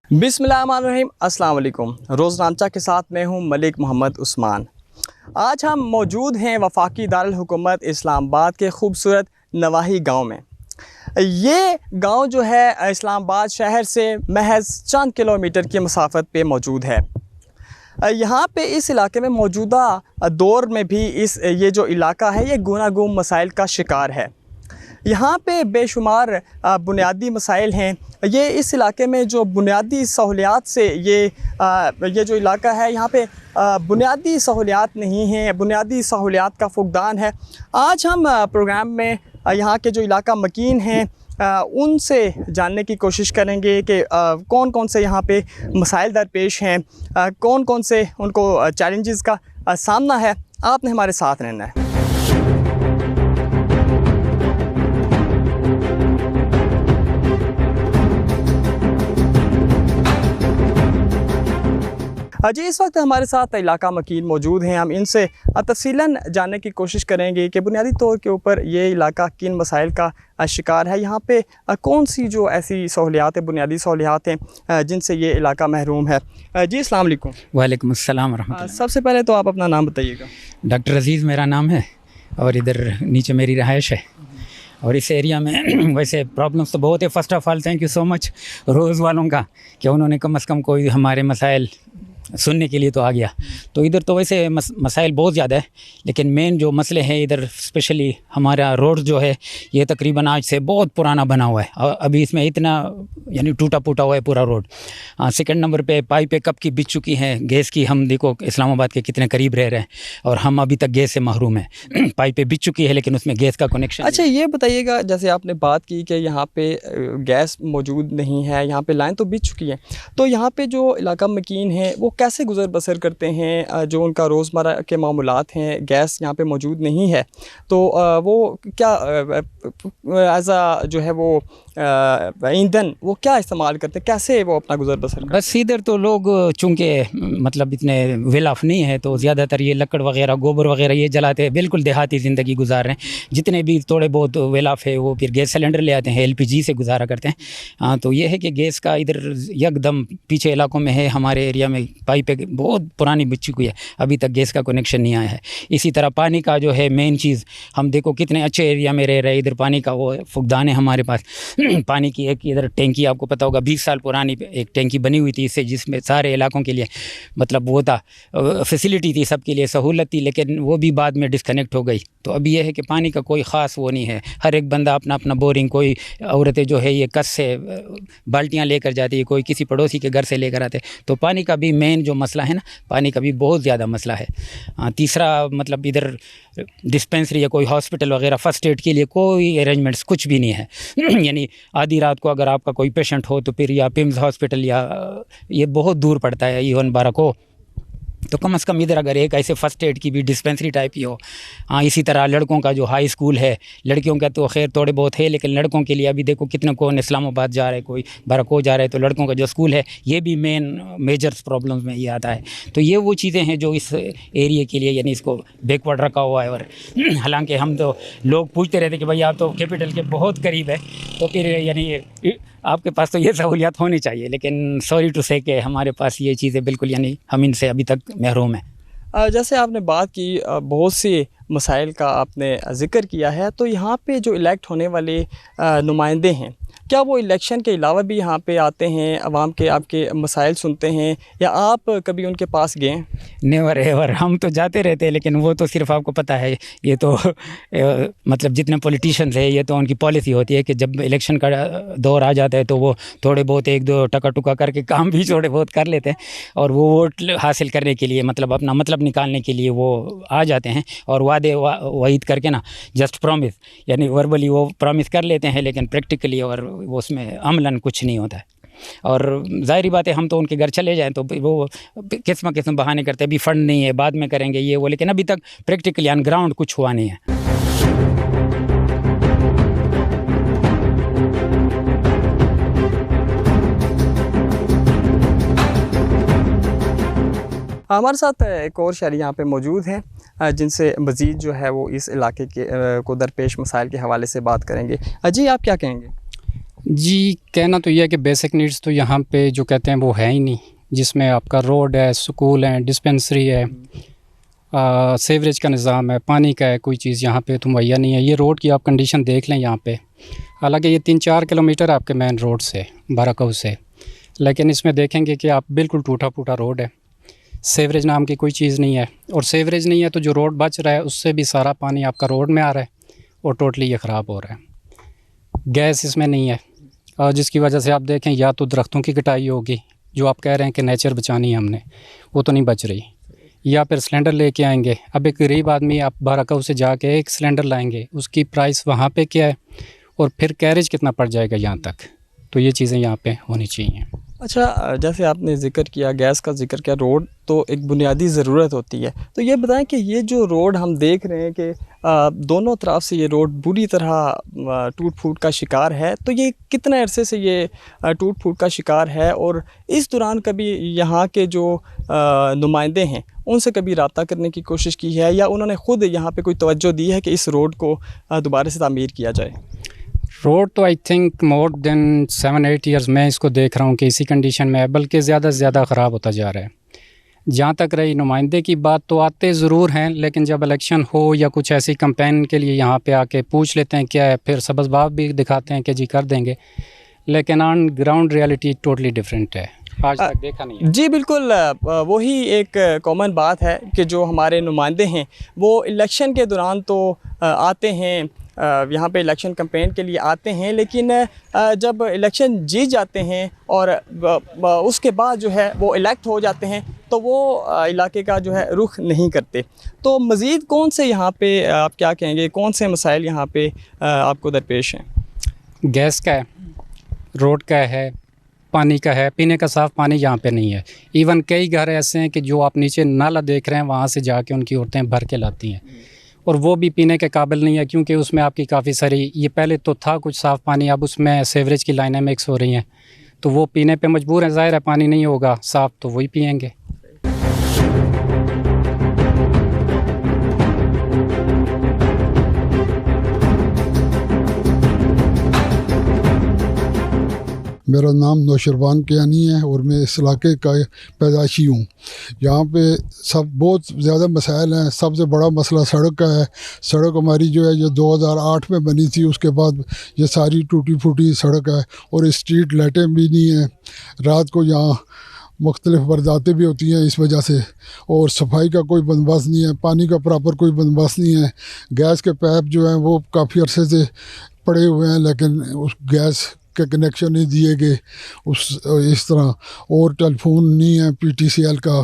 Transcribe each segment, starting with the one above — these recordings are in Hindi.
बिस्मिल्लाहिर्रहमानिर्रहीम, अस्सलाम वालेकुम। रोज़नामचा के साथ मैं हूं मलिक मोहम्मद उस्मान। आज हम मौजूद हैं वफाकी दारुल हुकूमत इस्लामाबाद के खूबसूरत नवाही गांव में। ये गांव जो है इस्लामाबाद शहर से महज चंद किलोमीटर की मसाफत पे मौजूद है। यहाँ पे इस इलाके में मौजूदा दौर में भी ये जो इलाका है ये गूनागून मसाइल का शिकार है। यहाँ पे बेशुमार बुनियादी मसाइल हैं। ये इस इलाके में जो बुनियादी सहूलियात से ये जो इलाका है यहाँ पे बुनियादी सहूलियात नहीं हैं, बुनियादी सहूलियात का फुकदान है। आज हम प्रोग्राम में यहाँ के जो इलाका मकीन हैं उनसे जानने की कोशिश करेंगे कि कौन कौन से यहाँ पे मसाइल दरपेश हैं, कौन कौन से उनको चैलेंजेस का सामना है। आपने हमारे साथ रहना है। जी, इस वक्त हमारे साथ इलाका मकीन मौजूद हैं। हम इनसे तफसीलन जानने की कोशिश करेंगे कि बुनियादी तौर के ऊपर ये इलाका किन मसाइल का शिकार है, यहाँ पे कौन सी जो ऐसी सहूलियात है, बुनियादी सहूलियात हैं जिनसे ये इलाका महरूम है। जी, अस्सलाम वालेकुम। वालेकुम अस्सलाम रहमतुल्लाह। सबसे पहले तो आप अपना नाम बताइएगा। डॉक्टर अज़ीज़ मेरा नाम है और इधर नीचे मेरी रहायश है। और इस एरिया में वैसे प्रॉब्लम्स तो बहुत है। First of all thank you so much रोज़ वालों का कि उन्होंने कम से कम कोई हमारे मसाइल सुनने के लिए तो आ गया। तो इधर तो वैसे मसाइल बहुत ज़्यादा है, लेकिन मेन जो मसले हैं इधर स्पेशली हमारा रोड जो है ये तकरीबन आज से बहुत पुराना बना हुआ है और अभी इसमें इतना यानी टूटा फूटा हुआ है पूरा रोड। सेकंड नंबर पे पाइपें कब की बिछ चुकी हैं गैस की। हम देखो इस्लामाबाद के कितने करीब रह रहे हैं और हम अभी तक गैस से महरूम हैं। पाइपें बिछ चुकी है लेकिन उसमें गैस का कनेक्शन। अच्छा, ये बताइएगा, जैसे आपने बात की कि यहाँ पे गैस मौजूद नहीं है, यहाँ पे लाइन तो बिछ चुकी है, तो यहाँ पे जो इलाका मकीन है वो कैसे गुज़र बसर करते हैं? जो उनका रोज़मर्रा के मामूलात हैं, गैस यहाँ पे मौजूद नहीं है तो वो क्या एज़ आ जो है वो ईंधन वो क्या इस्तेमाल करते हैं, कैसे वो अपना गुज़र बसर करते हैं? बस इधर तो लोग चूँकि मतलब इतने वेल ऑफ नहीं है तो ज़्यादातर ये लकड़ वगैरह गोबर वगैरह ये जलाते हैं। बिल्कुल देहाती ज़िंदगी गुजार रहे हैं। जितने भी थोड़े बहुत वेल ऑफ है वो फिर गैस सिलेंडर ले आते हैं, LPG से गुजारा करते हैं। तो ये है कि गैस का इधर एकदम पीछे इलाकों में है। हमारे एरिया में पाइपें बहुत पुरानी बिछ चुकी है, अभी तक गैस का कनेक्शन नहीं आया है। इसी तरह पानी का जो है मेन चीज़, हम देखो कितने अच्छे एरिया में रह रहे हैं, इधर पानी का वो फुकदान है हमारे पास। पानी की एक इधर टैंकी आपको पता होगा 20 साल पुरानी एक टैंकी बनी हुई थी इससे, जिसमें सारे इलाकों के लिए मतलब वो था फैसिलिटी थी, सबके लिए सहूलत थी, लेकिन वो भी बाद में डिस्कनेक्ट हो गई। तो अभी यह है कि पानी का कोई ख़ास वो नहीं है। हर एक बंदा अपना अपना बोरिंग, कोई औरतें जो है ये कस से बाल्टियाँ लेकर जाती है, कोई किसी पड़ोसी के घर से लेकर आते। तो पानी का भी मेन जो मसला है ना, पानी का भी बहुत ज़्यादा मसला है। तीसरा मतलब इधर डिस्पेंसरी या कोई हॉस्पिटल वगैरह फर्स्ट एड के लिए कोई अरेंजमेंट्स कुछ भी नहीं है। यानी आधी रात को अगर आपका कोई पेशेंट हो तो फिर या पिम्स हॉस्पिटल या ये बहुत दूर पड़ता है इवन बारको, तो कम से कम इधर अगर एक ऐसे फ़र्स्ट एड की भी डिस्पेंसरी टाइप ही हो। इसी तरह लड़कों का जो हाई स्कूल है, लड़कियों का तो खैर थोड़े बहुत है, लेकिन लड़कों के लिए अभी देखो कितने कौन इस्लामाबाद जा रहा है, कोई बारको जा रहा है, तो लड़कों का जो स्कूल है ये भी मेजर प्रॉब्लम्स में ये आता है। तो ये वो चीज़ें हैं जो इस एरिया के लिए यानी इसको बैकवर्ड रखा हुआ है। और हालांकि हम तो लोग पूछते रहते कि भाई आप तो कैपिटल के बहुत करीब है, तो फिर यानी आपके पास तो ये सहूलियात होनी चाहिए, लेकिन सॉरी टू से कि हमारे पास ये चीज़ें बिल्कुल यानी हम इनसे अभी तक महरूम हैं। जैसे आपने बात की बहुत सी मसाइल का आपने ज़िक्र किया है, तो यहाँ पे जो इलेक्ट होने वाले नुमाइंदे हैं, क्या वो इलेक्शन के अलावा भी यहाँ पे आते हैं, आवाम के आपके मसाइल सुनते हैं, या आप कभी उनके पास गए? नेवर एवर, हम तो जाते रहते हैं, लेकिन वो तो सिर्फ आपको पता है ये तो मतलब जितने पॉलिटिशियंस हैं ये तो उनकी पॉलिसी होती है कि जब इलेक्शन का दौर आ जाता है तो वो थोड़े बहुत एक दो टका टुका करके काम भी थोड़े बहुत कर लेते हैं और वो वोट हासिल करने के लिए मतलब अपना मतलब निकालने के लिए वो आ जाते हैं और वादे वईद करके ना जस्ट प्रॉमिस यानी वर्बली वो प्रॉमिस कर लेते हैं, लेकिन प्रैक्टिकली और वो उसमें अमलन कुछ नहीं होता है। और ज़ाहिरी बात है हम तो उनके घर चले जाएं तो वो किस्म बहाने करते हैं, अभी फंड नहीं है, बाद में करेंगे ये वो, लेकिन अभी तक प्रैक्टिकली ऑन ग्राउंड कुछ हुआ नहीं है। हमारे साथ एक और शहरी यहाँ पे मौजूद हैं जिनसे मज़ीद जो है वो इस इलाके के को दरपेश मसाइल के हवाले से बात करेंगे। जी, आप क्या कहेंगे? जी, कहना तो ये है कि बेसिक नीड्स तो यहाँ पे जो कहते हैं वो है ही नहीं, जिसमें आपका रोड है, स्कूल है, डिस्पेंसरी है, सीवरेज का निज़ाम है, पानी का है, कोई चीज़ यहाँ पे तो मुहैया नहीं है। ये रोड की आप कंडीशन देख लें यहाँ पे, हालांकि ये 3-4 किलोमीटर आपके मेन रोड से बाराकऊ से, लेकिन इसमें देखेंगे कि आप बिल्कुल टूटा फूटा रोड है, सीवरेज नाम की कोई चीज़ नहीं है। और सीवरेज नहीं है तो जो रोड बच रहा है उससे भी सारा पानी आपका रोड में आ रहा है और टोटली ये ख़राब हो रहा है। गैस इसमें नहीं है, और जिसकी वजह से आप देखें या तो दरख्तों की कटाई होगी, जो आप कह रहे हैं कि नेचर बचानी है हमने, वो तो नहीं बच रही, या फिर सिलेंडर लेके आएंगे। अब एक गरीब आदमी आप बाराकऊ से जाके एक सिलेंडर लाएंगे, उसकी प्राइस वहाँ पे क्या है और फिर कैरेज कितना पड़ जाएगा यहाँ तक, तो ये चीज़ें यहाँ पे होनी चाहिए। अच्छा, जैसे आपने ज़िक्र किया, गैस का ज़िक्र किया, रोड तो एक बुनियादी ज़रूरत होती है, तो ये बताएं कि ये जो रोड हम देख रहे हैं कि दोनों तरफ से ये रोड बुरी तरह टूट फूट का शिकार है, तो ये कितने अरसे से ये टूट फूट का शिकार है और इस दौरान कभी यहाँ के जो नुमाइंदे हैं उनसे कभी रब्ता करने की कोशिश की है या उन्होंने ख़ुद यहाँ पे कोई तवज्जो दी है कि इस रोड को दोबारा से तामीर किया जाए? रोड तो I think more than 7-8 years मैं इसको देख रहा हूँ कि इसी कंडीशन में है, बल्कि ज़्यादा से ज़्यादा ख़राब होता जा रहा है। जहाँ तक रही नुमाइंदे की बात, तो आते ज़रूर हैं, लेकिन जब इलेक्शन हो या कुछ ऐसी कैंपेन के लिए यहाँ पे आके पूछ लेते हैं क्या है, फिर सबज़बाब भी दिखाते हैं कि जी कर देंगे, लेकिन on ground reality totally different है, आज तक देखा नहीं है। जी बिल्कुल, वही एक कॉमन बात है कि जो हमारे नुमाइंदे हैं वो इलेक्शन के दौरान तो आते हैं, यहाँ पे इलेक्शन कैंपेन के लिए आते हैं, लेकिन जब इलेक्शन जीत जाते हैं और उसके बाद जो है वो इलेक्ट हो जाते हैं तो वो इलाके का जो है रुख नहीं करते। तो मज़ीद कौन से यहाँ पे आप क्या कहेंगे, कौन से मसाइल यहाँ पे आपको दरपेश हैं? गैस का है, रोड का है, पानी का है, पीने का साफ़ पानी यहाँ पे नहीं है। इवन कई घर ऐसे हैं कि जो आप नीचे नाला देख रहे हैं वहाँ से जाके उनकी औरतें भर के लाती हैं, और वो भी पीने के काबिल नहीं है, क्योंकि उसमें आपकी काफ़ी सारी, ये पहले तो था कुछ साफ़ पानी, अब उसमें सीवरेज की लाइनें मिक्स हो रही हैं, तो वो पीने पे मजबूर हैं। ज़ाहिर है पानी नहीं होगा साफ़ तो वही पिएंगे। मेरा नाम नौशरबान कियानी है और मैं इस इलाके का पैदाशी हूँ। यहाँ पे सब बहुत ज़्यादा मसाइल हैं। सबसे बड़ा मसला सड़क का है। सड़क हमारी जो है ये 2008 में बनी थी, उसके बाद ये सारी टूटी फूटी सड़क है और स्ट्रीट लाइटें भी नहीं हैं। रात को यहाँ मुख्तलिफ वारदातें भी होती हैं इस वजह से, और सफाई का कोई बंदोबस्त नहीं है, पानी का प्रॉपर कोई बंदोबस्त नहीं है। गैस के पाइप जो हैं वो काफ़ी अरसे से पड़े हुए हैं, लेकिन उस गैस के कनेक्शन नहीं दिए गए इस तरह, और टेलीफोन नहीं है PTCL का,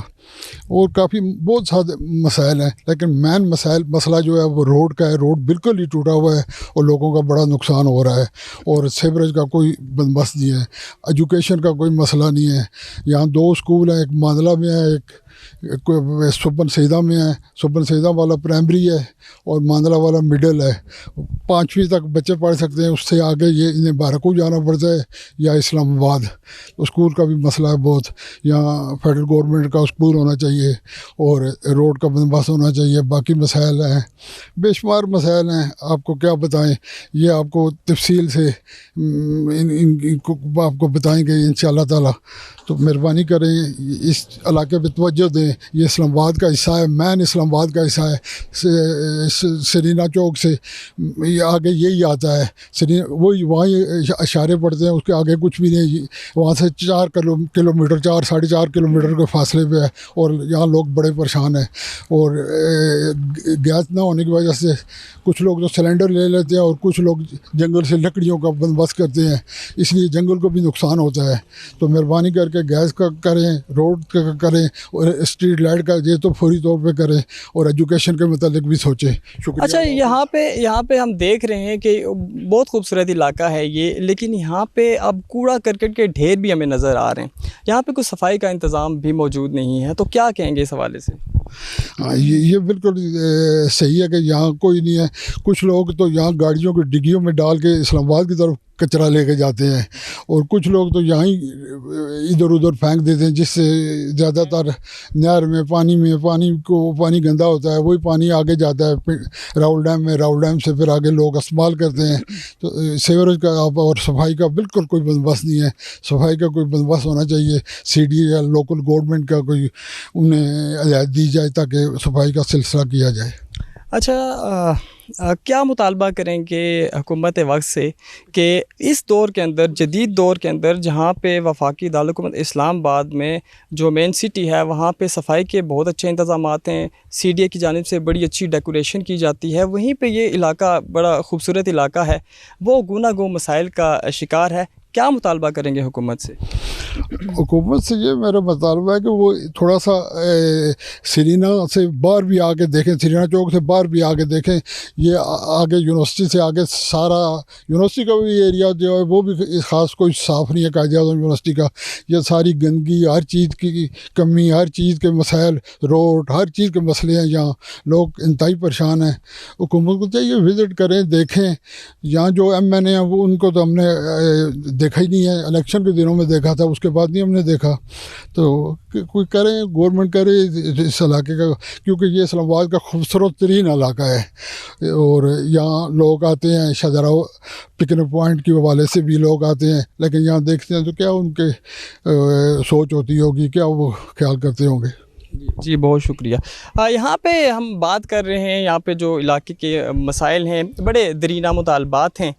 और काफ़ी बहुत सारे मसाइल हैं। लेकिन मेन मसला जो है वो रोड का है। रोड बिल्कुल ही टूटा हुआ है और लोगों का बड़ा नुकसान हो रहा है, और सीवरेज का कोई बंदोबस्त नहीं है। एजुकेशन का कोई मसला नहीं है। यहाँ 2 स्कूल हैं, एक मांदला में है, एक सुबन सईदा में है। सुबन सईदा वाला प्राइमरी है और मांदला वाला मिडिल है। 5वीं तक बच्चे पढ़ सकते हैं, उससे आगे ये इन्हें बाराकू जाना पड़ता है या इस्लामाबाद। तो स्कूल का भी मसला है बहुत। यहाँ फेडरल गवर्नमेंट का स्कूल होना चाहिए और रोड का बंदोबस्त होना चाहिए। बाकी मसाइल हैं, बेशुमार मसाइल हैं, आपको क्या बताएं। ये आपको तफसील से इनको आपको बताएंगे इंशाअल्लाह ताला। तो मेहरबानी करें, इस इलाके पर तवज्जो दें। ये इस्लामाबाद का हिस्सा है, मैन इस्लामाबाद का हिस्सा है। सरीना चौक से ये आगे यही आता है, वही वहाँ इशारे पड़ते हैं, उसके आगे कुछ भी नहीं। वहाँ से 4 किलोमीटर 4-4.5 किलोमीटर के फासले पे है, और यहाँ लोग बड़े परेशान हैं। और गैस ना होने की वजह से कुछ लोग तो सिलेंडर ले लेते हैं और कुछ लोग जंगल से लकड़ियों का बंदोबस्त करते हैं, इसलिए जंगल को भी नुकसान होता है। तो मेहरबानी करके गैस का करें, रोड का करें, और स्ट्रीट लाइट का ये तो फौरी तौर पे करें, और एजुकेशन के मतलब भी सोचें। शुक्रिया। अच्छा, यहाँ पे हम देख रहे हैं कि बहुत खूबसूरत इलाका है ये, लेकिन यहाँ पे अब कूड़ा करकट के ढेर भी हमें नज़र आ रहे हैं। यहाँ पे कुछ सफाई का इंतज़ाम भी मौजूद नहीं है, तो क्या कहेंगे इस हवाले से? हाँ, ये बिल्कुल सही है कि यहाँ कोई नहीं है। कुछ लोग तो यहाँ गाड़ियों की डिग्गियों में डाल के इस्लामाबाद की तरफ कचरा लेके जाते हैं, और कुछ लोग तो यहाँ ही इधर उधर फेंक देते हैं, जिससे ज़्यादातर नहर में पानी गंदा होता है, वही पानी आगे जाता है राहुल डैम में, राहुल डैम से फिर आगे लोग इस्तेमाल करते हैं। तो सीवरेज का और सफाई का बिल्कुल कोई बंदोबस्त नहीं है। सफाई का कोई बंदोबस्त होना चाहिए, सीडी या लोकल गवर्नमेंट का कोई उन्हें हिदायत दी जाए ताकि सफाई का सिलसिला किया जाए। अच्छा, क्या मुतालबा करेंगे हुकूमत वक्त से कि इस दौर के अंदर, जदीद दौर के अंदर, जहाँ पे वफाकी दारुल-हुकूमत इस्लामाबाद में जो मेन सिटी है वहाँ पे सफाई के बहुत अच्छे इंतज़ामात हैं, CDA की जानिब से बड़ी अच्छी डेकोरेशन की जाती है, वहीं पे ये इलाका बड़ा खूबसूरत इलाका है, वो गूनागूं मसाइल का शिकार है। क्या मुतालबा करेंगे हुकूमत से? हुकूमत से ये मेरा मुतालबा है कि वो थोड़ा सा सीरीना से बाहर भी आके देखें, सीरीना चौक से बाहर भी आके देखें। ये आगे यूनिवर्सिटी से आगे सारा यूनिवर्सिटी का भी एरिया जो है वो भी ख़ास कोई साफ़ नहीं है। कायद-ए-आज़म यूनिवर्सिटी का ये सारी गंदगी, हर चीज़ की कमी, हर चीज़ के मसाइल, रोड, हर चीज़ के मसले हैं। यहाँ लोग इंतहाई परेशान हैं। हुकूमत को चाहिए विज़िट करें, देखें। यहाँ जो MNA हैं वो उनको तो हमने देखा ही नहीं है, इलेक्शन के दिनों में देखा था, उसके बाद नहीं हमने देखा। तो कोई करे, गवर्नमेंट करे इस इलाके का, क्योंकि ये इस्लामाबाद का खूबसूरत तरीन इलाका है और यहाँ लोग आते हैं। शजरा पिकनिक पॉइंट के हवाले से भी लोग आते हैं, लेकिन यहाँ देखते हैं तो क्या उनके सोच होती होगी, क्या वो ख्याल करते होंगे। जी, बहुत शुक्रिया। यहाँ पे हम बात कर रहे हैं, यहाँ पे जो इलाके के मसाइल हैं, बड़े दरीना मुतालबात हैं।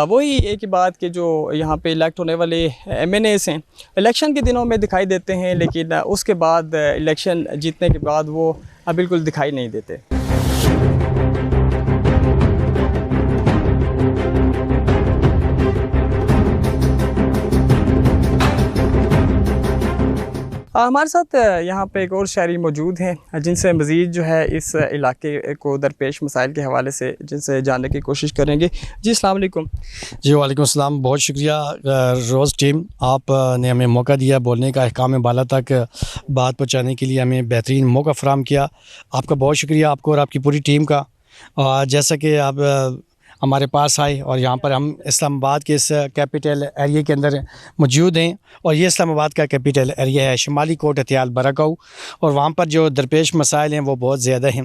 वही एक ही बात कि जो यहाँ पे इलेक्ट होने वाले MNAs हैं, इलेक्शन के दिनों में दिखाई देते हैं, लेकिन उसके बाद इलेक्शन जीतने के बाद वो बिल्कुल दिखाई नहीं देते। हमारे साथ यहाँ पे एक और शायरी मौजूद हैं जिनसे मज़ीद जो है इस इलाके को दरपेश मसाइल के हवाले से जिनसे जानने की कोशिश करेंगे। जी, अस्सलाम वालेकुम। जी, वालेकुम अस्सलाम। बहुत शुक्रिया रोज़ टीम, आपने हमें मौका दिया बोलने का, अहकाम बाला तक बात पहुँचाने के लिए हमें बेहतरीन मौका फ़राहम किया। आपका बहुत शुक्रिया, आपको और आपकी पूरी टीम का। और जैसा कि आप हमारे पास आए और यहाँ पर हम इस्लामाबाद के इस कैपिटल एरिया के अंदर मौजूद हैं, और ये इस्लामाबाद का कैपिटल एरिया है शुमाली कोट हथियाल बरकाऊ। और वहाँ पर जो दरपेश मसाइल हैं वो बहुत ज़्यादा हैं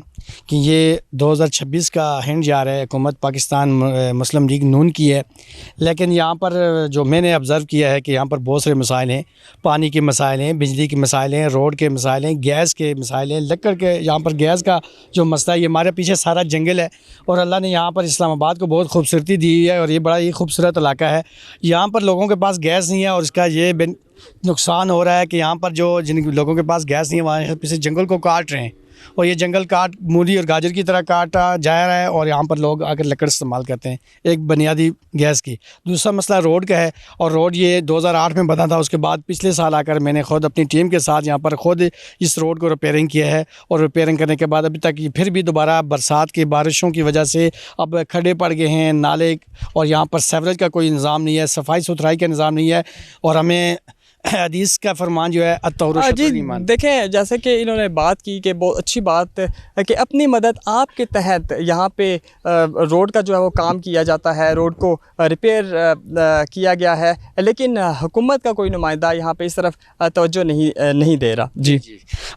कि ये 2026 का हिंट जा रहा है, हुकूमत पाकिस्तान मुस्लिम लीग नून की है, लेकिन यहाँ पर जो मैंने ऑब्ज़र्व किया है कि यहाँ पर बहुत सारे मसाइल हैं। पानी के मसाइल हैं, बिजली के मसाइल हैं, रोड के मसाइल हैं, गैस के मसाइल हैं, लकड़ के। यहाँ पर गैस का जो मसला है, ये हमारे पीछे सारा जंगल है और अल्लाह ने यहाँ पर इस्लामाबाद को बहुत खूबसूरती दी है और ये बड़ा ही खूबसूरत इलाका है। यहाँ पर लोगों के पास गैस नहीं है और इसका ये नुकसान हो रहा है कि यहाँ पर जो जिन लोगों के पास गैस नहीं है वहाँ पीछे जंगल को काट रहे हैं, और ये जंगल काट मूली और गाजर की तरह काटा जा रहा है और यहाँ पर लोग आकर लकड़ इस्तेमाल करते हैं, एक बुनियादी गैस की। दूसरा मसला रोड का है, और रोड ये 2008 में बना था। उसके बाद पिछले साल आकर मैंने ख़ुद अपनी टीम के साथ यहाँ पर ख़ुद इस रोड को रिपेयरिंग किया है, और रिपेयरिंग करने के बाद अभी तक फिर भी दोबारा बरसात की बारिशों की वजह से अब खड्डे पड़ गए हैं, नाले, और यहाँ पर सीवरेज का कोई इंतज़ाम नहीं है, सफाई सुथराई का इंतज़ाम नहीं है। और हमें हदीस का फरमान जो है अत्तौर जी, देखें, जैसे कि इन्होंने बात की कि बहुत अच्छी बात है कि अपनी मदद आपके तहत यहाँ पे रोड का जो है वो काम किया जाता है, रोड को रिपेयर किया गया है, लेकिन हुकूमत का कोई नुमाइंदा यहाँ पे इस तरफ तवज्जो नहीं दे रहा। जी,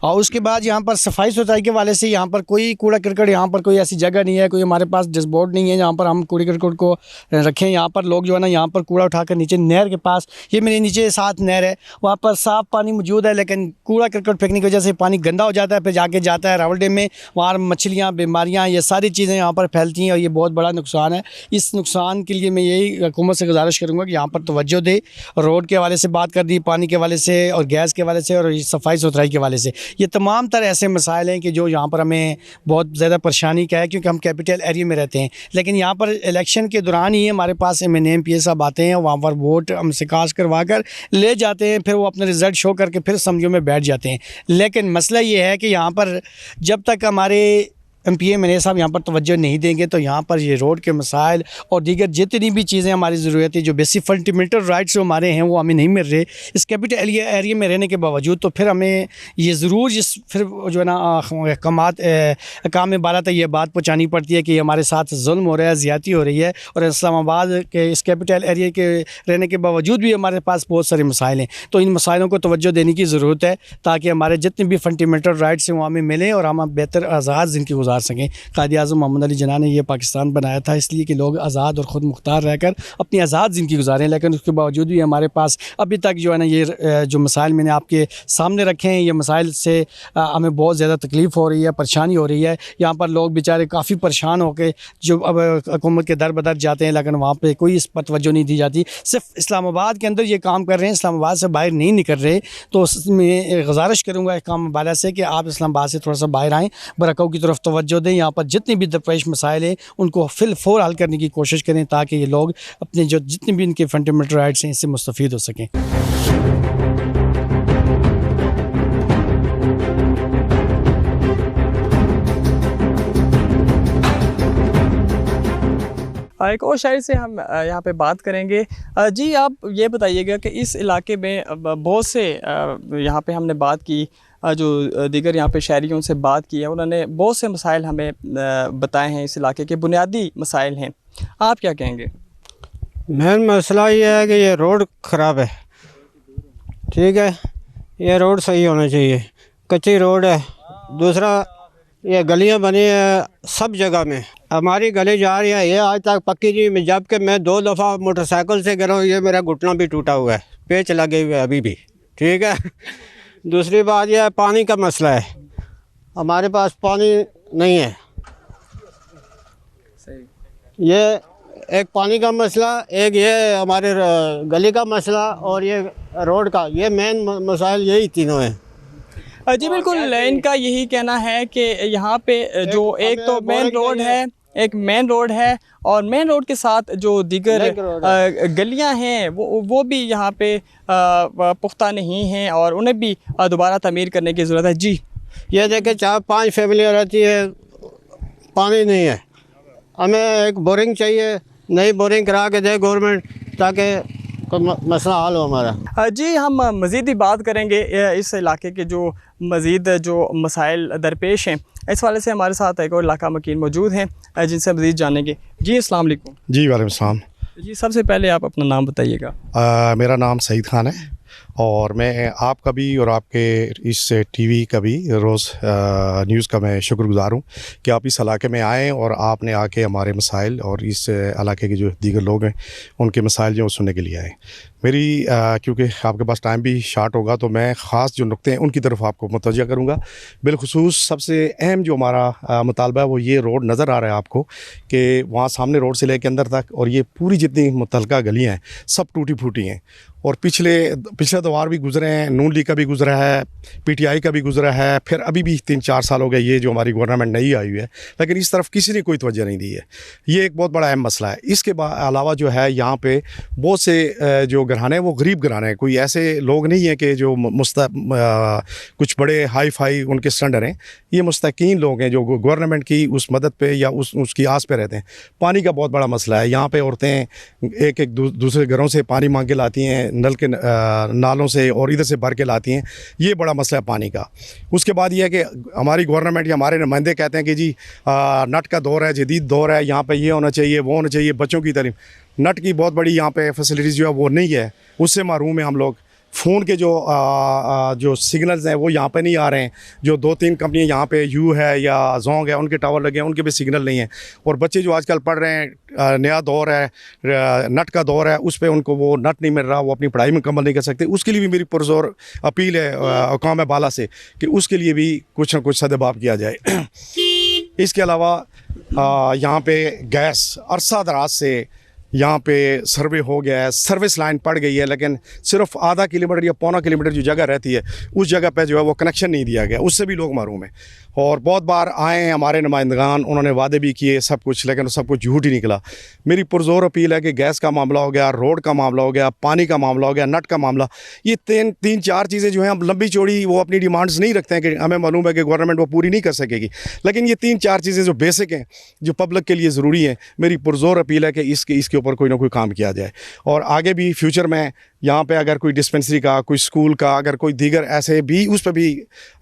और उसके बाद यहाँ पर सफाई सुथराई के वाले से यहाँ पर कोई कूड़ा करकट, यहाँ पर कोई ऐसी जगह नहीं है, कोई हमारे पास डस्टबोर्ड नहीं है जहाँ पर हम कूड़े करकट को रखें। यहाँ पर लोग जो है ना, यहाँ पर कूड़ा उठाकर नीचे नहर के पास, ये मेरे नीचे साथ नहर है, वहाँ पर साफ़ पानी मौजूद है, लेकिन कूड़ा करकट फेंकने की वजह से पानी गंदा हो जाता है, फिर जाके जाता है रावल डैम में, वहाँ मछलियाँ, बीमारियाँ, ये सारी चीज़ें यहाँ पर फैलती हैं और ये बहुत बड़ा नुकसान है। इस नुकसान के लिए मैं यही हुकूमत से गुजारिश करूँगा कि यहाँ पर तवज्जो दे। रोड के हवाले से बात कर दी, पानी के हवाले से और गैस के हवाले से और सफाई सुथराई के हवाले से, ये तमाम तरह ऐसे मसाइल हैं कि जो यहाँ पर हमें बहुत ज़्यादा परेशानी का है, क्योंकि हम कैपिटल एरिया में रहते हैं। लेकिन यहाँ पर इलेक्शन के दौरान ही हमारे पास MNA MPA साहब आते हैं, वहाँ पर वोट हमसे कास्ट करवा कर ले जाते हैं, फिर वो अपना रिज़ल्ट शो करके फिर समझो में बैठ जाते हैं। लेकिन मसला ये है कि यहाँ पर जब तक हमारे MPA मेरे साहब यहाँ पर तवज्जो नहीं देंगे तो यहाँ पर ये रोड के मसाइल और दीगर जितनी भी चीज़ें हमारी ज़रूरत है, जो बेसिक फंडामेंटल राइट्स जो हमारे हैं वो हमें नहीं मिल रहे इस कैपिटल एरिया में रहने के बावजूद। तो फिर हमें ये ज़रूर फिर जो है ना काम बाला तक ये बात पहुँचानी पड़ती है कि हमारे साथ जुल्म हो रहा है, ज़्यादती हो रही है, और इस्लामाबाद के इस कैपिटल एरिया के रहने के बावजूद भी हमारे पास बहुत सारे मसाइल हैं। तो इन मसाइलों को तवज्जो देने की ज़रूरत है ताकि हमारे जितने भी फंडामेंटल राइट्स हैं वो हमें मिलें और हम बेहतर आज़ाद ज़िंदगी गुजार सकें। कायद-ए-आज़म मोहम्मद अली जिन्ना ने ये पाकिस्तान बनाया था इसलिए कि लोग आज़ाद और ख़ुद मुख्तार रहकर अपनी आज़ाद ज़िंदगी गुजारें, लेकिन उसके बावजूद भी हमारे पास अभी तक जो है ना ये जो मसाइल मैंने आपके सामने रखे हैं, ये मसाइल से हमें बहुत ज़्यादा तकलीफ़ हो रही है, परेशानी हो रही है। यहाँ पर लोग बेचारे काफ़ी परेशान होकर जो अब हुकूमत के दर बदर जाते हैं, लेकिन वहाँ पे कोई इस पर तवज्जो नहीं दी जाती। सिर्फ इस्लामाबाद के अंदर ये काम कर रहे हैं, इस्लामाबाद से बाहर नहीं निकल रहे। तो मैं गुजारिश करूँगा काम वाला से कि आप इस्लामाबाद से थोड़ा सा बाहर आएँ, बरकाऊ की तरफ तवज्जो दें, यहाँ पर जितनी भी दरपेश मसाइल हैं उनको फिलफौर हल करने की कोशिश करें ताकि ये लोग अपने जो जितने भी इनके फंडामेंटल राइट्स हैं इससे मुस्तफ़ीद हो सकें। एक और शायरी से हम यहाँ पे बात करेंगे। जी आप ये बताइएगा कि इस इलाके में बहुत से यहाँ पे हमने बात की, जो दीगर यहाँ पे शायरियों से बात की है, उन्होंने बहुत से मसाइल हमें बताए हैं, इस इलाके के बुनियादी मसाइल हैं। आप क्या कहेंगे? मेन मसला ये है कि ये रोड ख़राब है, ठीक है, ये रोड सही होना चाहिए, कच्ची रोड है। दूसरा ये गलियां बनी है सब जगह में, हमारी गली जा रही है ये आज तक पक्की नहीं, जबकि मैं 2 दफ़ा मोटरसाइकिल से गिरा हूँ, ये मेरा घुटना भी टूटा हुआ है, पेच लगे हुए अभी भी, ठीक है। दूसरी बात यह है पानी का मसला है, हमारे पास पानी नहीं है, ये एक पानी का मसला, एक ये हमारे गली का मसला और ये रोड का, ये मेन मसाइल यही तीनों हैं। जी बिल्कुल, इनका यही कहना है कि यहाँ पे जो एक तो मेन रोड है, एक मेन रोड है और मेन रोड के साथ जो दीगर गलियाँ हैं वो भी यहाँ पे पुख्ता नहीं हैं और उन्हें भी दोबारा तमीर करने की ज़रूरत है। जी ये देखें 4-5 फैमिलियाँ रहती है, पानी नहीं है, हमें एक बोरिंग चाहिए, नई बोरिंग करा के दे गवर्नमेंट ताकि मसला हल हो हमारा। जी हम मज़ीद भी बात करेंगे इस इलाके के जो मज़ीद जो मसाइल दरपेश हैं, इस वाले से हमारे साथ एक और इलाका मकीन मौजूद हैं जिनसे मज़ीद जानेंगे। जी अस्सलाम वालेकुम। जी वालेकुम सलाम। जी सबसे पहले आप अपना नाम बताइएगा। मेरा नाम सईद खान है और मैं आपका भी और आपके इस टीवी का भी रोज़ न्यूज़ का मैं शुक्रगुज़ार हूँ कि आप इस इलाके में आएँ और आपने आके हमारे मसाइल और इस इलाके के जो दीगर लोग हैं उनके मसाइल जो सुनने के लिए आए। मेरी क्योंकि आपके पास टाइम भी शार्ट होगा तो मैं ख़ास जो नुक्ते हैं उनकी तरफ आपको मुतवज्जह करूँगा। बिलखुसूस सबसे अहम जो हमारा मुतालबा है वो ये रोड नज़र आ रहा है आपको कि वहाँ सामने रोड से लेकर अंदर तक और ये पूरी जितनी मुतल्लका गलियाँ हैं सब टूटी फूटी हैं और पिछले दौर भी गुजरे हैं, नून लीग का भी गुजरा है, PTI का भी गुजरा है, फिर अभी भी 3-4 साल हो गए ये जो हमारी गवर्नमेंट नई आई हुई है, लेकिन इस तरफ किसी ने कोई तवज्जो नहीं दी है। ये एक बहुत बड़ा अहम मसला है। इसके अलावा जो है यहाँ पे बहुत से जो घराने हैं वो गरीब घराने हैं, कोई ऐसे लोग नहीं हैं कि जो कुछ बड़े हाई फाई उनके स्टैंडर्ड हैं, ये मुस्तकीन लोग हैं जो गवर्नमेंट की उस मदद पे या उसकी आस पे रहते हैं। पानी का बहुत बड़ा मसला है, यहाँ पे औरतें एक दूसरे घरों से पानी मांग के लाती हैं, नल के नालों से और इधर से भर के लाती हैं, ये बड़ा मसला है पानी का। उसके बाद ये है कि हमारी गवर्नमेंट या हमारे नुमाइंदे कहते हैं कि जी नट का दौर है, जदीद दौर है, यहाँ पे ये होना चाहिए, वो होना चाहिए, बच्चों की तालीम। नट की बहुत बड़ी यहाँ पे फैसिलिटीज़ जो है वो नहीं है, उससे महरूम है हम लोग। फ़ोन के जो सिग्नल्स हैं वो यहाँ पे नहीं आ रहे हैं। जो 2-3 कंपनियाँ यहाँ पे यू है या जोंग है उनके टावर लगे हैं, उनके भी सिग्नल नहीं है। और बच्चे जो आजकल पढ़ रहे हैं, नया दौर है, नट का दौर है, उस पे उनको वो नट नहीं मिल रहा, वो अपनी पढ़ाई मुकम्मल नहीं कर सकते। उसके लिए भी मेरी पुरज़ोर अपील है हुकाम बाला से कि उसके लिए भी कुछ ना कुछ सदबाब किया जाए। इसके अलावा यहाँ पे गैस अरसा दराज से यहाँ पे सर्वे हो गया है, सर्विस लाइन पड़ गई है, लेकिन सिर्फ आधा किलोमीटर या पौना किलोमीटर जो जगह रहती है उस जगह पे जो है वो कनेक्शन नहीं दिया गया, उससे भी लोग महरूम हैं। और बहुत बार आए हैं हमारे नुमाइंदगान, उन्होंने वादे भी किए सब कुछ, लेकिन सब कुछ झूठ ही निकला। मेरी पुरजोर अपील है कि गैस का मामला हो गया, रोड का मामला हो गया, पानी का मामला हो गया, नट का मामला, ये तीन चार चीज़ें जो हैं हम लंबी चौड़ी वो अपनी डिमांड्स नहीं रखते हैं कि हमें मालूम है कि गवर्नमेंट वो पूरी नहीं कर सकेगी, लेकिन ये 3-4 चीज़ें जो बेसिक हैं, जो पब्लिक के लिए ज़रूरी हैं, मेरी पुरजोर अपील है कि इसके ऊपर कोई ना कोई काम किया जाए। और आगे भी फ्यूचर में यहाँ पे अगर कोई डिस्पेंसरी का, कोई स्कूल का, अगर कोई दीगर ऐसे भी उस पर भी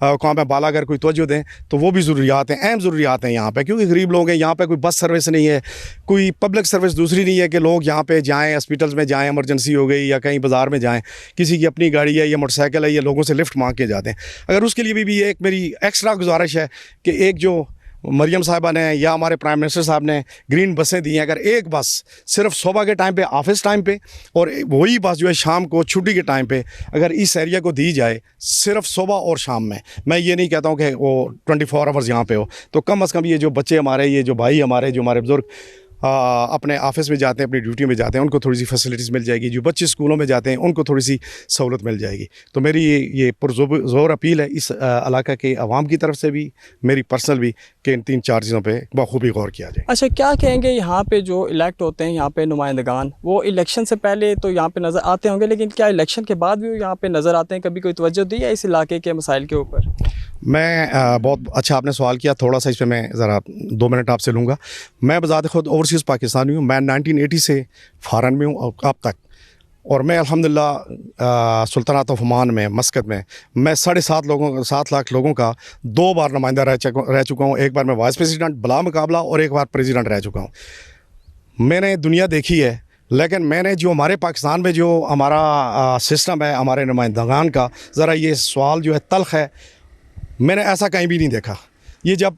काम है बाला अगर कोई तवज्जो दें तो वो भी ज़रूरियात हैं, अहम ज़रूरियात हैं यहाँ पे, क्योंकि गरीब लोग हैं। यहाँ पे कोई बस सर्विस नहीं है, कोई पब्लिक सर्विस दूसरी नहीं है कि लोग यहाँ पे जाएँ, हॉस्पिटल्स में जाएँ, इमरजेंसी हो गई या कहीं बाज़ार में जाएँ, किसी की अपनी गाड़ी है या मोटरसाइकिल है या लोगों से लिफ्ट मांग के जाते हैं। अगर उसके लिए भी एक मेरी एक्स्ट्रा गुजारिश है कि एक जो मरियम साहिबा ने या हमारे प्राइम मिनिस्टर साहब ने ग्रीन बसें दी हैं, अगर एक बस सिर्फ सुबह के टाइम पे, ऑफिस टाइम पे, और वही बस जो है शाम को छुट्टी के टाइम पे अगर इस एरिया को दी जाए सिर्फ सुबह और शाम में, मैं ये नहीं कहता हूँ कि वो 24 आवर्स यहाँ पे हो, तो कम से कम ये जो बच्चे हमारे, ये जो भाई हमारे, जो हमारे बुज़ुर्ग अपने ऑफिस में जाते हैं, अपनी ड्यूटी में जाते हैं, उनको थोड़ी सी फैसिलिटीज़ मिल जाएगी। जो बच्चे स्कूलों में जाते हैं उनको थोड़ी सी सहूलत मिल जाएगी। तो मेरी ये पुरज़ोर अपील है इस इलाका के अवाम की तरफ से भी, मेरी पर्सनल भी, कि इन 3-4 चीज़ों पे बखूबी गौर किया जाए। अच्छा, क्या कहेंगे यहाँ पे जो इलेक्ट होते हैं, यहाँ पे नुमाइंदगान, वो इलेक्शन से पहले तो यहाँ पे नज़र आते होंगे, लेकिन क्या इलेक्शन के बाद भी वो यहाँ पे नज़र आते हैं? कभी कोई तवज्जो दी है इस इलाके के मसाइल के ऊपर? मैं बहुत अच्छा आपने सवाल किया, थोड़ा सा इस पर मैं ज़रा 2 मिनट आपसे लूँगा। मैं बज़ात ख़ुद ओवरसीज़ पाकिस्तानी हूँ, मैं 1980 से फ़ॉरेन में हूँ अब तक, और मैं अल्हम्दुलिल्लाह सुल्तानात ऑफ ओमान में, मस्कत में, मैं 7.5 लाख लोगों का 2 बार नुमाइंदा रह चुका हूँ। एक बार मैं वाइस प्रेसिडेंट बला मुकाबला और एक बार प्रेसिडेंट रह चुका हूँ। मैंने दुनिया देखी है, लेकिन मैंने जो हमारे पाकिस्तान में जो हमारा सिस्टम है हमारे नुमाइंदगान का, ज़रा ये सवाल जो है तल्ख़ है, मैंने ऐसा कहीं भी नहीं देखा। ये जब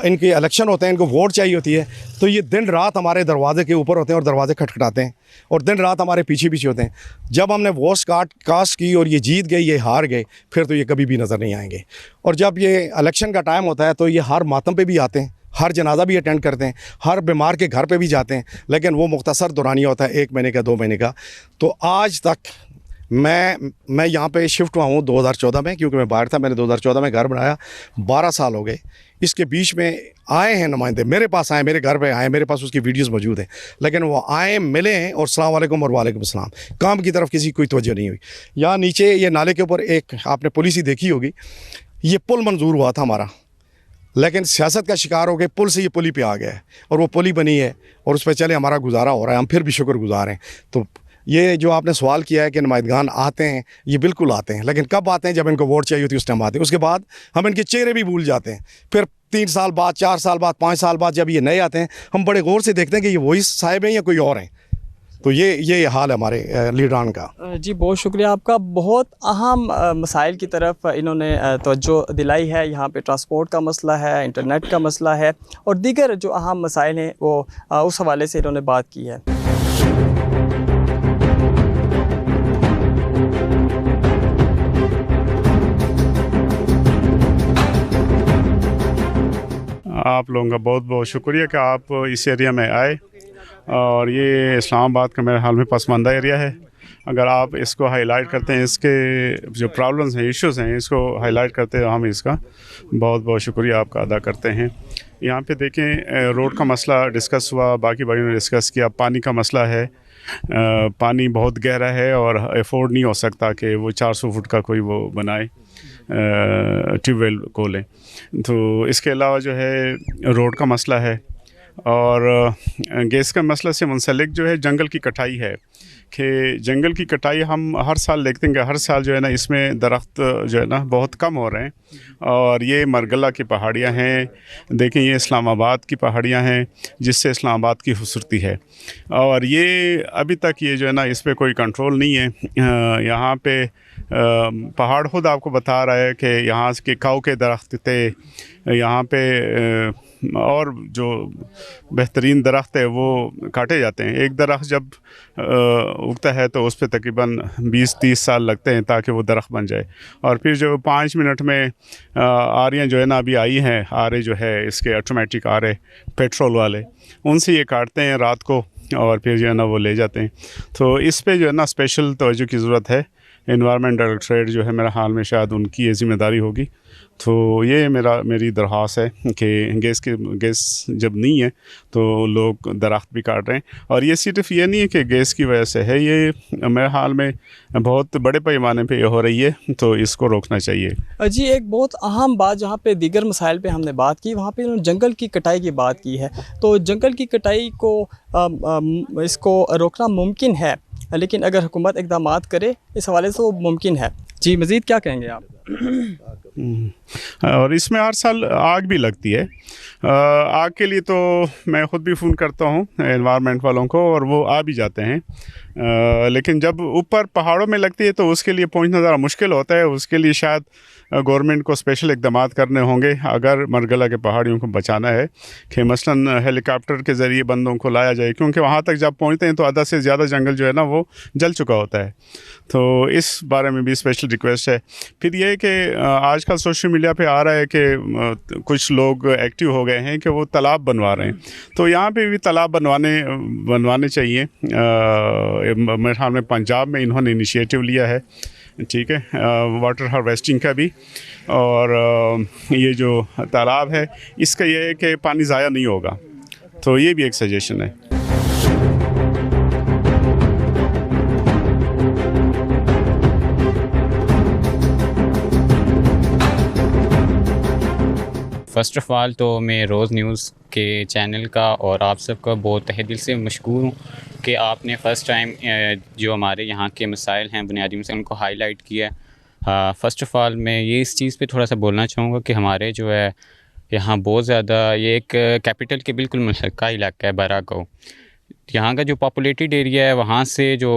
इनके इलेक्शन होते हैं, इनको वोट चाहिए होती है, तो ये दिन रात हमारे दरवाजे के ऊपर होते हैं और दरवाजे खटखटाते हैं और दिन रात हमारे पीछे पीछे होते हैं। जब हमने वोट कास्ट की और ये जीत गए, ये हार गए, फिर तो ये कभी भी नज़र नहीं आएंगे। और जब ये इलेक्शन का टाइम होता है तो ये हर मातम पे भी आते हैं, हर जनाजा भी अटेंड करते हैं, हर बीमार के घर पे भी जाते हैं, लेकिन वो मुख्तसर दौरानिया होता है 1 महीने का, 2 महीने का। तो आज तक मैं यहाँ पे शिफ्ट हुआ हूँ 2014 में, क्योंकि मैं बाहर था। मैंने 2014 में घर बनाया, 12 साल हो गए। इसके बीच में आए हैं नुमाइंदे, मेरे पास आए, मेरे घर पे आए, मेरे पास उसकी वीडियोस मौजूद हैं, लेकिन वो आए, मिले हैं और अस्सलाम वालेकुम और वालेकुम अस्सलाम, काम की तरफ किसी कोई तवज्जो नहीं हुई। यहाँ नीचे ये नाले के ऊपर एक आपने पॉलिसी देखी होगी, ये पुल मंजूर हुआ था हमारा, लेकिन सियासत का शिकार हो गए, पुल से ये पुली पे आ गया है और वो पुली बनी है और उस पर चले हमारा गुजारा हो रहा है, हम फिर भी शुक्रगुजार हैं। तो ये जो आपने सवाल किया है कि नुमाइंदगान आते हैं, ये बिल्कुल आते हैं, लेकिन कब आते हैं? जब इनको वोट चाहिए होती है उस टाइम आते हैं। उसके बाद हम इनके चेहरे भी भूल जाते हैं। फिर 3 साल बाद, 4 साल बाद, 5 साल बाद जब ये नए आते हैं, हम बड़े गौर से देखते हैं कि ये वही साहिब हैं या कोई और हैं। तो ये हाल है हमारे लीडरान का। जी बहुत शुक्रिया आपका। बहुत अहम मसाइल की तरफ इन्होंने तवज्जो दिलाई है। यहाँ पे ट्रांसपोर्ट का मसला है, इंटरनेट का मसला है और दीगर जो अहम मसाइल हैं वो उस हवाले से इन्होंने बात की है। आप लोगों का बहुत बहुत शुक्रिया कि आप इस एरिया में आए, और ये इस्लामाबाद का मेरे हाल में पसमानदा एरिया है। अगर आप इसको हाईलाइट करते हैं, इसके जो प्रॉब्लम्स हैं, इश्यूज़ हैं, इसको हाईलाइट करते हैं, हम इसका बहुत बहुत शुक्रिया आपका अदा करते हैं। यहाँ पे देखें, रोड का मसला डिस्कस हुआ, बाकी भाइयों ने डिस्कस किया। पानी का मसला है, पानी बहुत गहरा है और अफोर्ड नहीं हो सकता कि वो 400 फुट का कोई वो बनाए, ट्यूबवेल खोलें। तो इसके अलावा जो है रोड का मसला है, और गैस का मसला से मुंसलिक जो है जंगल की कटाई है, कि जंगल की कटाई हम हर साल देखते हैं कि हर साल जो है ना इसमें दरख्त जो है ना बहुत कम हो रहे हैं। और ये मरगला की पहाड़ियाँ हैं, देखें ये इस्लामाबाद की पहाड़ियाँ हैं जिससे इस्लामाबाद की खूबसूरती है, और ये अभी तक ये जो है ना इस पर कोई कंट्रोल नहीं है। यहाँ पे पहाड़ खुद आपको बता रहा है कि यहाँ के काऊ के दरख्त थे, यहाँ पे और जो बेहतरीन दरख्त है वो काटे जाते हैं। एक दरख्त जब उगता है तो उस पर तकरीबन 20-30 साल लगते हैं ताकि वो दरख्त बन जाए। और फिर जो 5 मिनट में आरियाँ जो है ना अभी आई हैं, आरे जो है इसके ऑटोमेटिक आरे पेट्रोल वाले, उनसे ये काटते हैं रात को और फिर जो है ना वो ले जाते हैं। तो इस पे जो है ना स्पेशल तवज्जो की ज़रूरत है। एनवायरनमेंट डायरेक्टरेट जो है मेरा हाल में शायद उनकी ये ज़िम्मेदारी होगी। तो ये मेरी दरख्वास्त है कि गैस जब नहीं है तो लोग दरख्त भी काट रहे हैं। और ये सिर्फ ये नहीं है कि गैस की वजह से है, ये मेरे हाल में बहुत बड़े पैमाने पे ये हो रही है, तो इसको रोकना चाहिए। जी, एक बहुत अहम बात जहाँ पे दीगर मसाइल पे हमने बात की, वहाँ पे उन्होंने जंगल की कटाई की बात की है। तो जंगल की कटाई को इसको रोकना मुमकिन है, लेकिन अगर हुकूमत इक़दामात करे इस हवाले से वो मुमकिन है। जी, मज़ीद क्या कहेंगे आप? और इसमें हर साल आग भी लगती है। आग के लिए तो मैं ख़ुद भी फ़ोन करता हूँ एनवायरनमेंट वालों को और वो आ भी जाते हैं। लेकिन जब ऊपर पहाड़ों में लगती है तो उसके लिए पहुंचना ज़रा मुश्किल होता है। उसके लिए शायद गवर्नमेंट को स्पेशल इक़दामात करने होंगे अगर मरगला के पहाड़ियों को बचाना है, कि मसलन हेलीकॉप्टर के ज़रिए बंदों को लाया जाए, क्योंकि वहाँ तक जब पहुँचते हैं तो आधा से ज़्यादा जंगल जो है ना वो जल चुका होता है। तो इस बारे में भी स्पेशल रिक्वेस्ट है। फिर ये कि आजकल सोशल मीडिया पे आ रहा है कि कुछ लोग एक्टिव हो गए हैं कि वो तालाब बनवा रहे हैं, तो यहाँ पे भी तालाब बनवाने चाहिए। मेरे ख्याल में पंजाब में इन्होंने इनिशिएटिव लिया है, ठीक है, वाटर हार्वेस्टिंग का भी। और ये जो तालाब है इसका ये है कि पानी ज़ाया नहीं होगा, तो ये भी एक सजेशन है। फ़र्स्ट ऑफ़ ऑल तो मैं रोज़ न्यूज़ के चैनल का और आप सबका बहुत तहे दिल से मशकूर हूँ कि आपने फ़र्स्ट टाइम जो हमारे यहाँ के मसाइल हैं, बुनियादी मसाइल, उनको हाईलाइट किया है। फ़र्स्ट ऑफ़ ऑल मैं ये इस चीज़ पे थोड़ा सा बोलना चाहूँगा कि हमारे जो है यहाँ बहुत ज़्यादा, ये एक कैपिटल के बिल्कुल मुल्का इलाका है बारागांव। यहाँ का जो पॉपुलेटेड एरिया है वहाँ से जो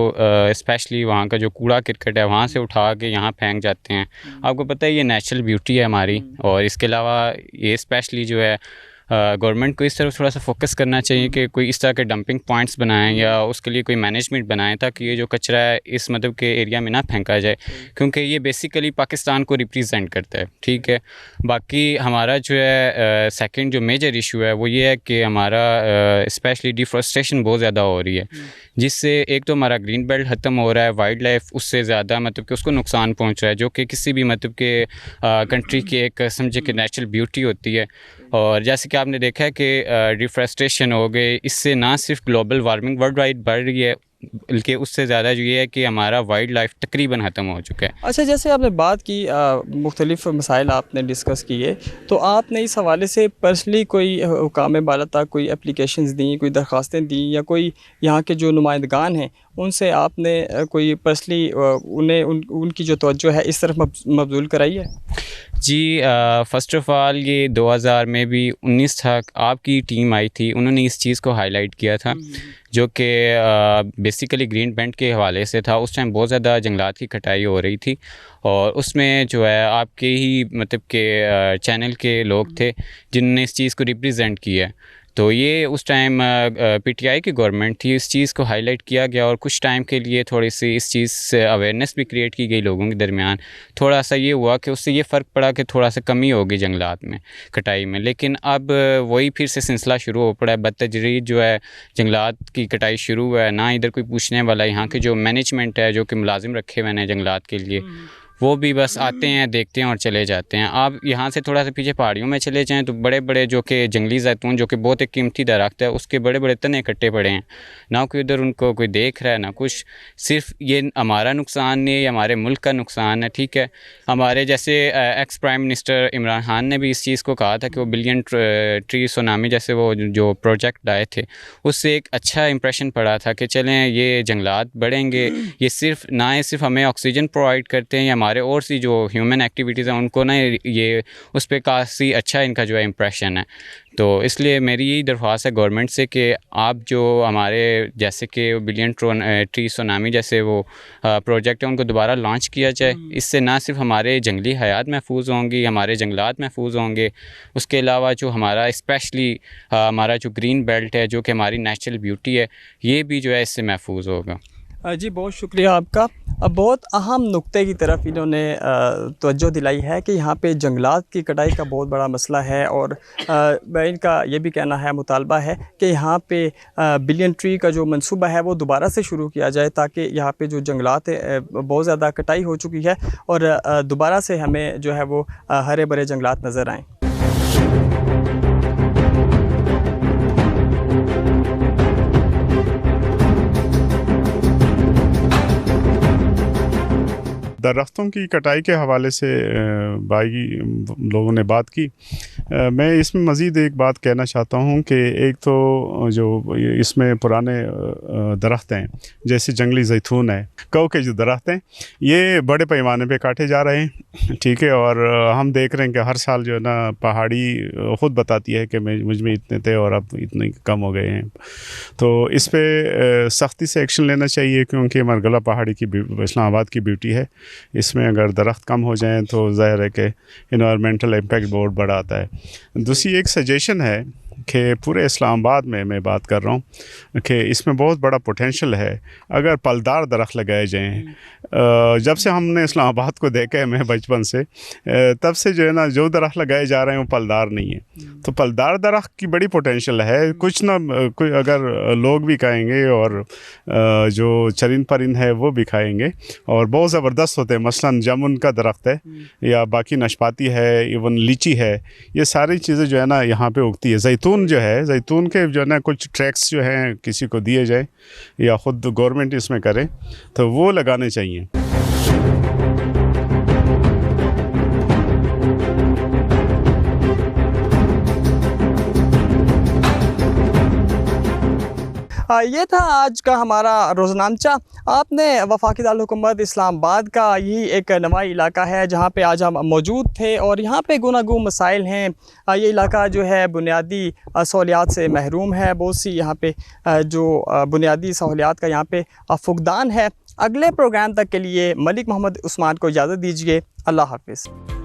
स्पेशली वहाँ का जो कूड़ा करकट है वहाँ से उठा के यहाँ फेंक जाते हैं। आपको पता है ये नेचुरल ब्यूटी है हमारी। और इसके अलावा ये स्पेशली जो है गवर्नमेंट को इस तरफ थोड़ा सा फोकस करना चाहिए कि कोई इस तरह के डंपिंग पॉइंट्स बनाएं या उसके लिए कोई मैनेजमेंट बनाएं ताकि ये जो कचरा है इस मतलब के एरिया में ना फेंका जाए, क्योंकि ये बेसिकली पाकिस्तान को रिप्रेजेंट करता है, ठीक है। बाकी हमारा जो है सेकंड जो मेजर इशू है वो ये है कि हमारा स्पेशली डिफॉरेस्टेशन बहुत ज़्यादा हो रही है, जिससे एक तो हमारा ग्रीन बेल्ट ख़त्म हो रहा है, वाइल्ड लाइफ उससे ज़्यादा मतलब कि उसको नुकसान पहुँच रहा है, जो कि किसी भी मतलब के कंट्री की एक समझे कि नेचुरल ब्यूटी होती है। और जैसे कि आपने देखा है कि डिफॉरेस्टेशन हो गए, इससे ना सिर्फ ग्लोबल वार्मिंग वर्ल्ड वाइड बढ़ रही है बल्कि उससे ज़्यादा जो ये है कि हमारा वाइल्ड लाइफ तकरीबन ख़त्म हो चुका है। अच्छा, जैसे आपने बात की मुख्तलिफ़ मसाइल आपने डिस्कस किए, तो आपने इस हवाले से पर्सनली कोई हुकाम बाला तक कोई एप्लीकेशंस दी, कोई दरख्वास्तें दी, या कोई यहाँ के जो नुमाइंदगान हैं उनसे आपने कोई पर्सनली उनकी जो तवज्जो है इस तरफ मबजूल कराई है? जी, फ़र्स्ट ऑफ़ ऑल ये 2000 में भी 19 था, आपकी टीम आई थी, उन्होंने इस चीज़ को हाईलाइट किया था जो कि बेसिकली ग्रीन बेल्ट के हवाले से था। उस टाइम बहुत ज़्यादा जंगलात की कटाई हो रही थी और उसमें जो है आपके ही मतलब के चैनल के लोग थे जिन्होंने इस चीज़ को रिप्रेजेंट किया। तो ये उस टाइम पीटीआई की गवर्नमेंट थी, इस चीज़ को हाईलाइट किया गया और कुछ टाइम के लिए थोड़ी सी इस चीज़ से अवेयरनेस भी क्रिएट की गई लोगों के दरमियान। थोड़ा सा ये हुआ कि उससे ये फ़र्क पड़ा कि थोड़ा सा कमी हो गई जंगलात में कटाई में, लेकिन अब वही फिर से सिलसिला शुरू हो पड़ा है। बदतदरीज जो है जंगलात की कटाई शुरू हुआ है, ना इधर कोई पूछने वाला। यहाँ के जो मैनेजमेंट है, जो कि मुलाजिम रखे हुए हैं जंगलात के लिए, वो भी बस आते हैं, देखते हैं और चले जाते हैं। आप यहाँ से थोड़ा सा पीछे पहाड़ियों में चले जाएं तो बड़े बड़े जो कि जंगली जैतून, जो कि बहुत एक कीमती दरख्त है, उसके बड़े बड़े तने कट्टे पड़े हैं, ना कोई उधर उनको कोई देख रहा है ना कुछ। सिर्फ ये हमारा नुकसान नहीं, ये हमारे मुल्क का नुकसान है, ठीक है। हमारे जैसे ex prime minister Imran Khan ने भी इस चीज़ को कहा था कि वो बिलियन ट्री सुनामी जैसे वो जो प्रोजेक्ट लाए थे, उससे एक अच्छा इंप्रेशन पड़ा था कि चलें ये जंगलात बढ़ेंगे, ये सिर्फ ना सिर्फ हमें ऑक्सीजन प्रोवाइड करते हैं या हमारे और सी जो ह्यूमन एक्टिविटीज़ हैं उनको ना ये उस पर काफ़ी अच्छा इनका जो है इम्प्रेशन है। तो इसलिए मेरी यही दरख्वास्त है गवर्नमेंट से कि आप जो हमारे जैसे कि बिलियन ट्री सुनामी जैसे वो प्रोजेक्ट है उनको दोबारा लॉन्च किया जाए। इससे ना सिर्फ हमारे जंगली हयात महफूज होंगी, हमारे जंगलात महफूज होंगे, उसके अलावा जो हमारा स्पेशली हमारा जो ग्रीन बेल्ट है जो कि हमारी नेचुरल ब्यूटी है ये भी जो है इससे महफूज होगा। जी बहुत शुक्रिया आपका। अब बहुत अहम नुक्ते की तरफ इन्होंने तवज्जो दिलाई है कि यहाँ पे जंगलात की कटाई का बहुत बड़ा मसला है और इनका ये भी कहना है, मुतालबा है कि यहाँ पे बिलियन ट्री का जो मंसूबा है वो दोबारा से शुरू किया जाए ताकि यहाँ पे जो जंगलात है बहुत ज़्यादा कटाई हो चुकी है और दोबारा से हमें जो है वो हरे भरे जंगलात नज़र आएँ। दरख्तों की कटाई के हवाले से भाई लोगों ने बात की। मैं इसमें मज़ीद एक बात कहना चाहता हूँ कि एक तो जो इसमें पुराने दरख्त हैं जैसे जंगली जैतून है, कौ के जो दरख्त हैं ये बड़े पैमाने पे काटे जा रहे हैं, ठीक है। और हम देख रहे हैं कि हर साल जो है ना पहाड़ी ख़ुद बताती है कि मुझ में इतने थे और अब इतने कम हो गए हैं। तो इस पर सख्ती से एक्शन लेना चाहिए क्योंकि मरगला पहाड़ी की इस्लामाबाद की ब्यूटी है। इसमें अगर दरख्त कम हो जाएं तो ज़ाहिर है कि इन्वायरमेंटल इम्पैक्ट बहुत बड़ा आता है। दूसरी एक सजेशन है कि पूरे इस्लामाबाद में मैं बात कर रहा हूँ कि इसमें बहुत बड़ा पोटेंशियल है अगर पलदार दरख्त लगाए जाएं। जब से हमने इस्लामाबाद को देखा है, मैं बचपन से तब से जो है ना जो दरख्त लगाए जा रहे हैं वो पलदार नहीं है। तो पलदार दरख्त की बड़ी पोटेंशियल है। कुछ ना कोई अगर लोग भी खाएंगे और जो चरिंद परिंद है वो भी खाएंगे और बहुत ज़बरदस्त होते हैं। मसलन जामुन का दरख्त है या बाकी नाशपाती है, इवन लीची है, ये सारी चीज़ें जो है ना यहाँ पे उगती है। जैतून जो है, जैतून के जो है ना कुछ ट्रैक्स जो हैं किसी को दिए जाए या ख़ुद गवर्नमेंट इसमें करे तो वो लगाने चाहिए। ये था आज का हमारा रोज़नामचा। आपने वफाकी दारुल हुकूमत इस्लामाबाद का यही एक नवाई इलाका है जहाँ पे आज हम मौजूद थे और यहाँ पे गुनागून मसाइल हैं। ये इलाका जो है बुनियादी सहूलियात से महरूम है। बहुत सी यहाँ पे जो बुनियादी सहूलियात का यहाँ पे फुकदान है। अगले प्रोग्राम तक के लिए मलिक मोहम्मद उस्मान को इजाज़त दीजिए। अल्लाह हाफ़िज़।